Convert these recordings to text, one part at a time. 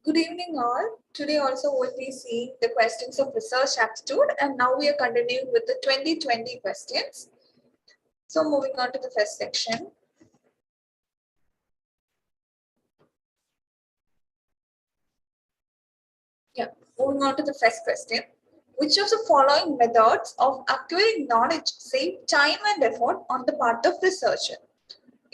Good evening all. Today also we'll be seeing the questions of research aptitude, and now we are continuing with the 2020 questions. So moving on to the first section. Moving on to the first question. Which of the following methods of acquiring knowledge save time and effort on the part of researcher?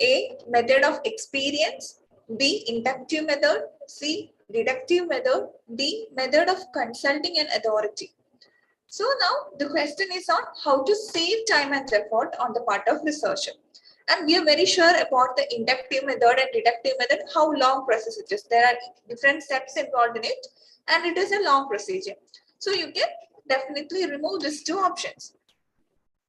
A. Method of experience. B. Inductive method. C. Deductive method. D. Method of consulting an authority. So now the question is on how to save time and effort on the part of researcher. And we are very sure about the inductive method and deductive method, how long process it is. There are different steps involved in it and it is a long procedure. So you can definitely remove these two options.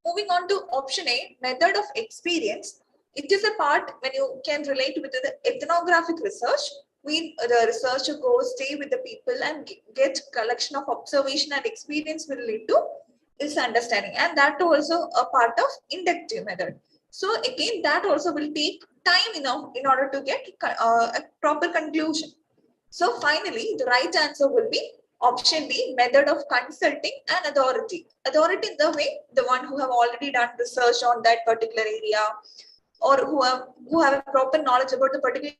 Moving on to option A, method of experience. It is a part when you can relate with the ethnographic research. The researcher goes, stay with the people and get collection of observation and experience will lead to its understanding. And that also a part of inductive method. So again, that also will take time in order to get a proper conclusion. So finally, the right answer will be option B, method of consulting an authority. Authority in the way, the one who have already done research on that particular area or who have a proper knowledge about the particular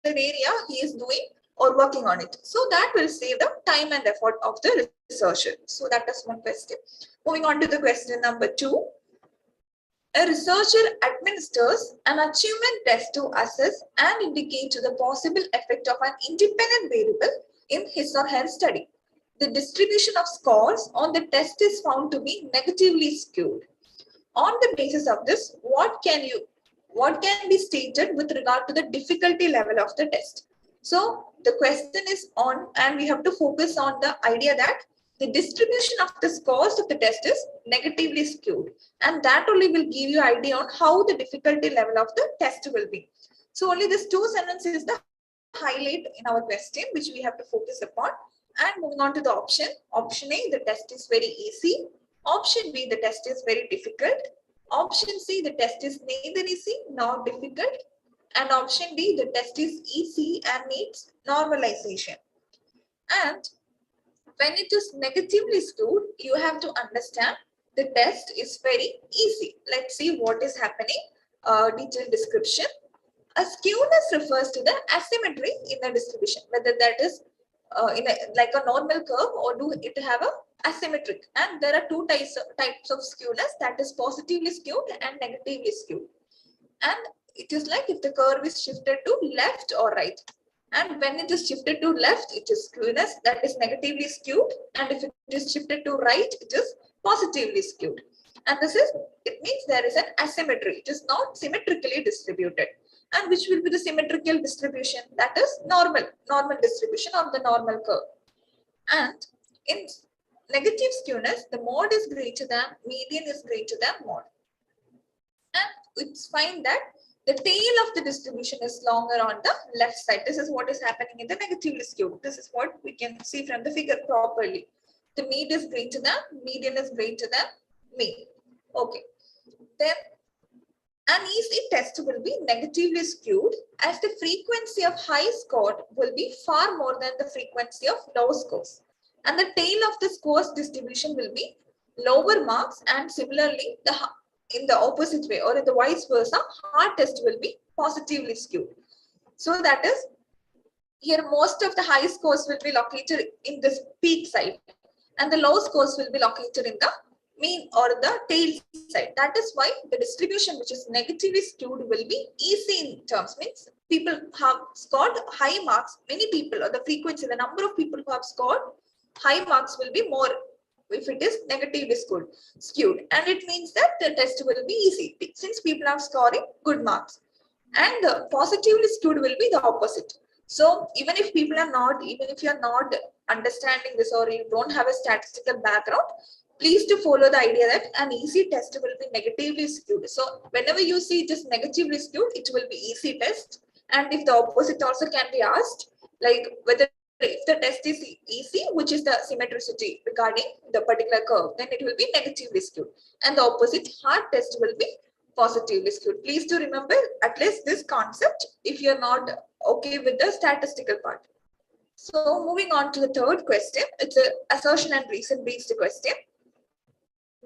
area he is doing or working on it. So that will save the time and effort of the researcher. So that is one question. Moving on to the question number 2. A researcher administers an achievement test to assess and indicate the possible effect of an independent variable in his or her study. The distribution of scores on the test is found to be negatively skewed. On the basis of this, what can be stated with regard to the difficulty level of the test? So the question is on, and we have to focus on the idea that the distribution of the scores of the test is negatively skewed, and that only will give you idea on how the difficulty level of the test will be. So only this two sentences is the highlight in our question which we have to focus upon. And moving on to the option. Option A, the test is very easy. Option B, the test is very difficult. Option C, the test is neither easy nor difficult. And option D, the test is easy and needs normalization. And when it is negatively skewed, you have to understand the test is very easy. Let's see what is happening. Detailed description. A skewness refers to the asymmetry in the distribution, whether that is like a normal curve or do it have a asymmetric. And there are two types of skewness, that is positively skewed and negatively skewed. And it is like if the curve is shifted to left or right. And when it is shifted to left, it is skewness, that is negatively skewed. And if it is shifted to right, it is positively skewed. And it means there is an asymmetry. It is not symmetrically distributed. And which will be the symmetrical distribution? That is normal distribution of the normal curve. And in negative skewness, the mode is greater than, median is greater than mode. And it's fine that the tail of the distribution is longer on the left side. This is what is happening in the negatively skewed. This is what we can see from the figure properly. The mean is greater than, median is greater than mean. Okay. Then an easy test will be negatively skewed as the frequency of high scored will be far more than the frequency of low scores. And the tail of the scores distribution will be lower marks, and similarly in the opposite way or in the vice versa, hard test will be positively skewed. So that is, here most of the high scores will be located in this peak side and the low scores will be located in the mean or the tail side. That is why the distribution which is negatively skewed will be easy in terms, means people have scored high marks, many people, or the frequency, the number of people who have scored high marks will be more if it is negatively skewed, and it means that the test will be easy since people are scoring good marks. And the positively skewed will be the opposite. So even if you are not understanding this or you don't have a statistical background, please to follow the idea that an easy test will be negatively skewed. So whenever you see it is negatively skewed, it will be easy test. And if the opposite also can be asked, like whether if the test is easy, which is the symmetricity regarding the particular curve, then it will be negatively skewed. And the opposite hard test will be positively skewed. Please do remember at least this concept if you're not okay with the statistical part. So moving on to the third question, it's an assertion and reason based question.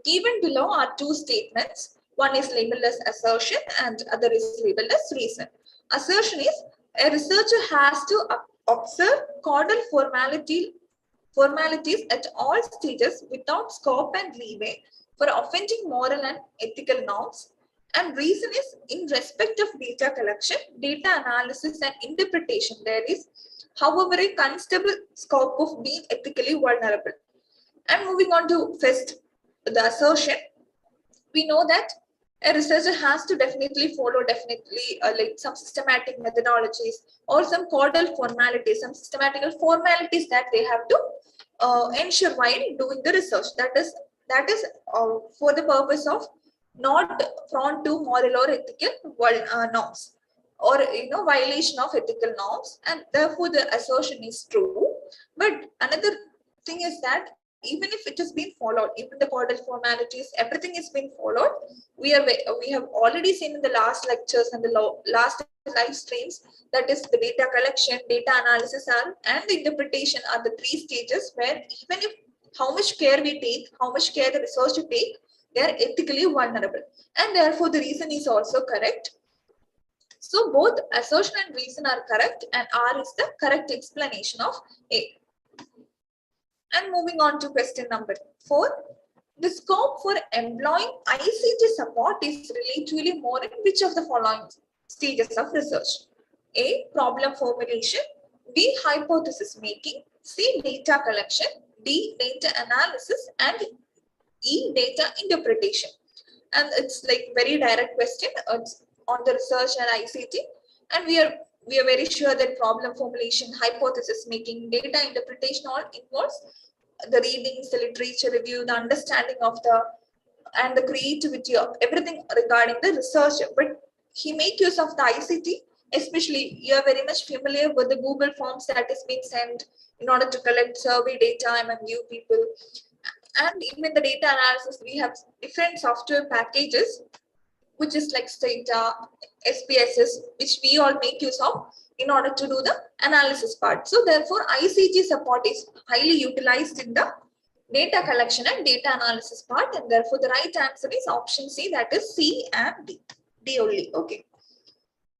Given below are two statements. One is labeled as assertion and other is labeled as reason. Assertion is a researcher has to observe causal formalities at all stages without scope and leeway for offending moral and ethical norms. And reason is in respect of data collection, data analysis and interpretation. There is, however, a considerable scope of being ethically vulnerable. And moving on to first, the assertion, we know that a researcher has to definitely follow like some systematic methodologies or some causal formalities, some systematical formalities that they have to ensure while doing the research. That is for the purpose of not prone to moral or ethical norms or violation of ethical norms, and therefore the assertion is true. But another thing is that even if it has been followed, even the causal formalities, everything is being followed. We have already seen in the last lectures and the last live streams, that is the data collection, data analysis and the interpretation are the three stages where even if how much care we take, how much care the researcher take, they are ethically vulnerable, and therefore the reason is also correct. So both assertion and reason are correct, and R is the correct explanation of A. And moving on to question number 4. The scope for employing ICT support is relatively more in which of the following stages of research? A. Problem formulation. B. Hypothesis making. C. Data collection. D. Data analysis. And E. Data interpretation. And it's like very direct question. It's on the research and ICT. And we are very sure that problem formulation, hypothesis making, data interpretation all involves the readings, the literature review, the understanding of and the creativity of everything regarding the research. But he make use of the ICT, especially you are very much familiar with the Google Forms that is being sent in order to collect survey data among you people. And even the data analysis, we have different software packages, which is like Stata, SPSS, which we all make use of in order to do the analysis part. So therefore, ICT support is highly utilized in the data collection and data analysis part, and therefore the right answer is option C, that is C and D. D only. Okay.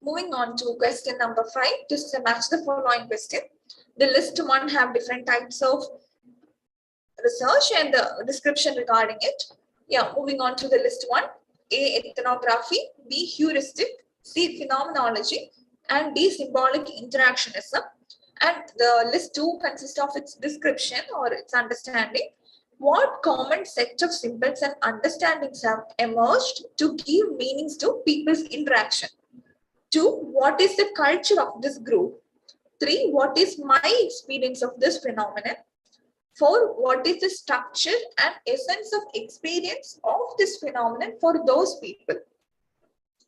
Moving on to question number 5. Just to match the following question. The list 1 have different types of research and the description regarding it. Yeah, moving on to the list 1. A. Ethnography. B. Heuristic. C. Phenomenology. And D. Symbolic interactionism. And the list 2 consists of its description or its understanding. What common set of symbols and understandings have emerged to give meanings to people's interaction? 2. What is the culture of this group? 3. What is my experience of this phenomenon? 4. What is the structure and essence of experience of this phenomenon for those people?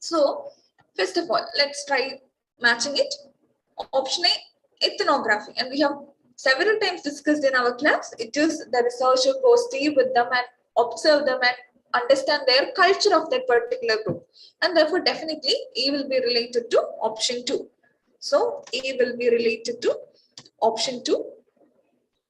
So, first of all, let's try matching it. Option A, ethnography. And we have several times discussed in our class. It is the researcher goes stay with them and observe them and understand their culture of that particular group. And therefore, definitely, A will be related to option 2. So, A will be related to option 2.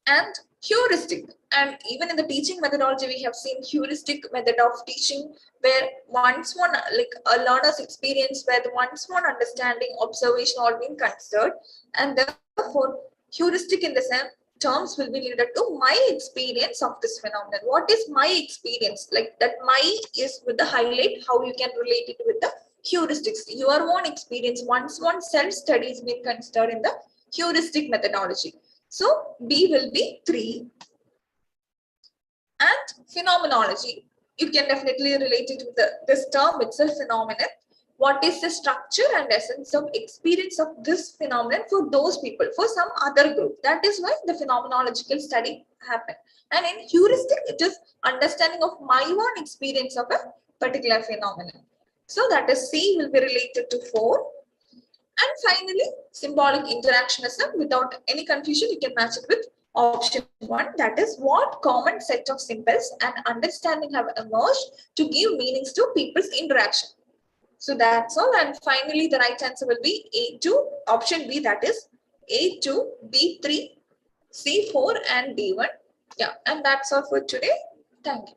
And heuristic, and even in the teaching methodology we have seen heuristic method of teaching, where once one like a learner's experience, where the once one understanding, observation all being considered, and therefore heuristic in the same terms will be related to my experience of this phenomenon. What is my experience? Like that my is with the highlight, how you can relate it with the heuristics, your own experience, once one self-study is being considered in the heuristic methodology. So B will be 3. And phenomenology, you can definitely relate it with this term itself, phenomenon. What is the structure and essence of experience of this phenomenon for those people, for some other group? That is why the phenomenological study happened. And in heuristic, it is understanding of my own experience of a particular phenomenon. So that is C will be related to 4. And finally, symbolic interactionism. Without any confusion, you can match it with option 1. That is, what common set of symbols and understanding have emerged to give meanings to people's interaction? So that's all. And finally, the right answer will be A2, option B, that is A2, B3, C4 and D1. Yeah, and that's all for today. Thank you.